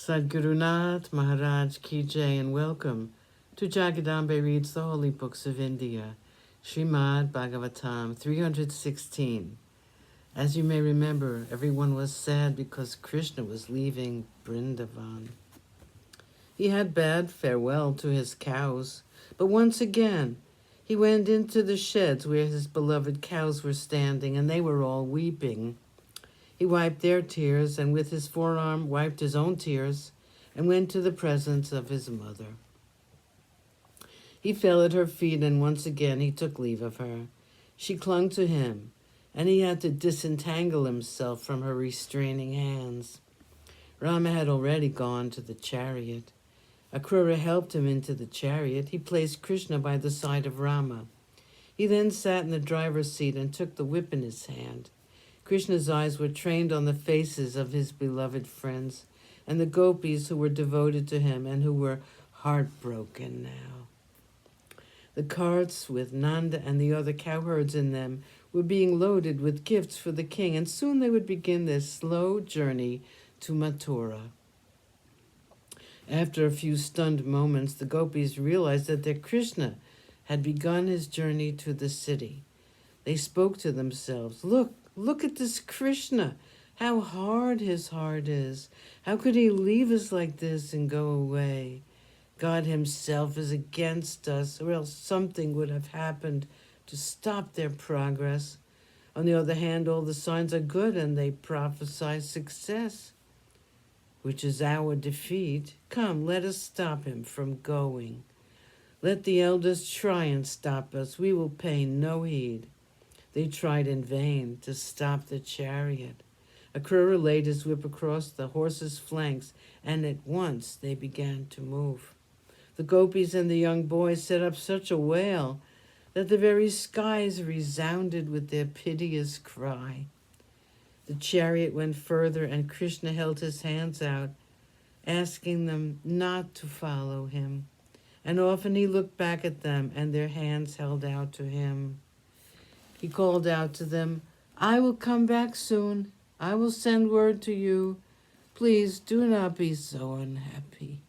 Sadgurunath Maharaj Ki Jai, and welcome to Jagadambe Reads the Holy Books of India, ShrimadBhagavatam316. As you may remember, everyone was sad because Krishna was leaving Vrindavan. He had bade farewell to his cows, but once again he went into the sheds where his beloved cows were standing, and they were all weeping. He wiped their tears, and with his forearm wiped his own tears, and went to the presence of his mother. He fell at her feet, and once again he took leave of her. She clung to him, and he had to disentangle himself from her restraining hands. Rama had already gone to the chariot. Akrura helped him into the chariot. He placed Krishna by the side of Rama. He then sat in the driver's seat and took the whip in his hand. Krishna's eyes were trained on the faces of his beloved friends and the gopis who were devoted to him and who were heartbroken now. The carts with Nanda and the other cowherds in them were being loaded with gifts for the king, and soon they would begin their slow journey to Mathura. After a few stunned moments, the gopis realized that their Krishna had begun his journey to the city. They spoke to themselves, Look at this Krishna, how hard his heart is. How could he leave us like this and go away? God himself is against us, or else something would have happened to stop their progress. On the other hand, all the signs are good and they prophesy success, which is our defeat. Come, let us stop him from going. Let the elders try and stop us. We will pay no heed. They tried in vain to stop the chariot. Akrura laid his whip across the horses' flanks, and at once they began to move. The gopis and the young boys set up such a wail that the very skies resounded with their piteous cry. The chariot went further, and Krishna held his hands out, asking them not to follow him. And often he looked back at them, and their hands held out to him. He called out to them, I will come back soon. I will send word to you. Please do not be so unhappy.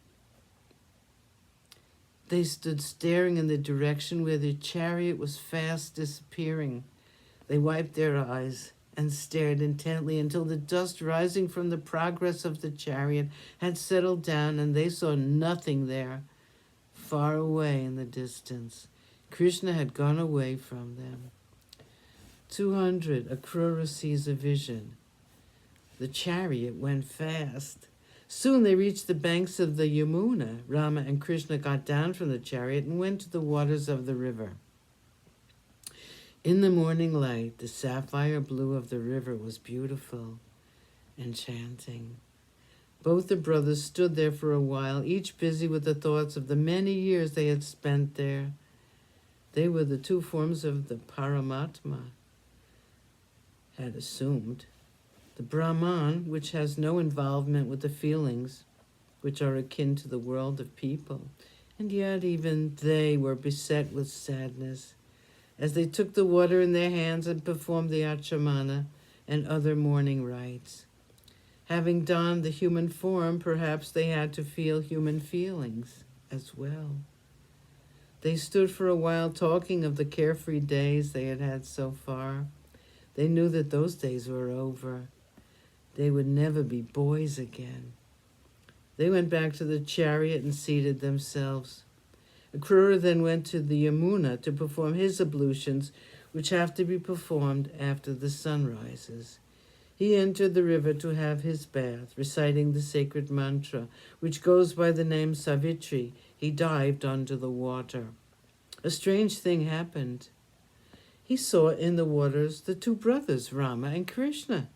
They stood staring in the direction where the chariot was fast disappearing. They wiped their eyes and stared intently until the dust rising from the progress of the chariot had settled down, and they saw nothing there. Far away in the distance, Krishna had gone away from them. 200, Akrura sees a vision. The chariot went fast. Soon they reached the banks of the Yamuna. Rama and Krishna got down from the chariot and went to the waters of the river. In the morning light, the sapphire blue of the river was beautiful, enchanting. Both the brothers stood there for a while, each busy with the thoughts of the many years they had spent there. They were the two forms of the Paramatma had assumed. The Brahman, which has no involvement with the feelings which are akin to the world of people, and yet even they were beset with sadness as they took the water in their hands and performed the Achamana and other morning rites. Having donned the human form, perhaps they had to feel human feelings as well. They stood for a while talking of the carefree days they had had so far. They knew that those days were over. They would never be boys again. They went back to the chariot and seated themselves. Akrura then went to the Yamuna to perform his ablutions, which have to be performed after the sun rises. He entered the river to have his bath, reciting the sacred mantra, which goes by the name Savitri. He dived under the water. A strange thing happened. He saw in the waters the two brothers, Rama and Krishna.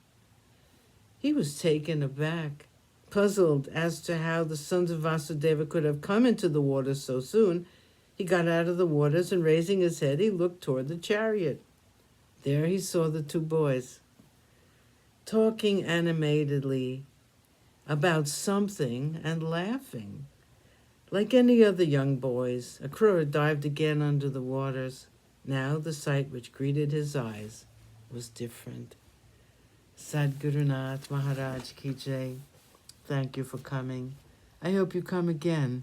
He was taken aback, puzzled as to how the sons of Vasudeva could have come into the waters so soon. He got out of the waters, and raising his head, he looked toward the chariot. There he saw the two boys, talking animatedly about something and laughing. Like any other young boys, Akrura dived again under the waters. Now the sight which greeted his eyes was different. Sadgurunath Maharaj Ki Jai. Thank you for coming. I hope you come again.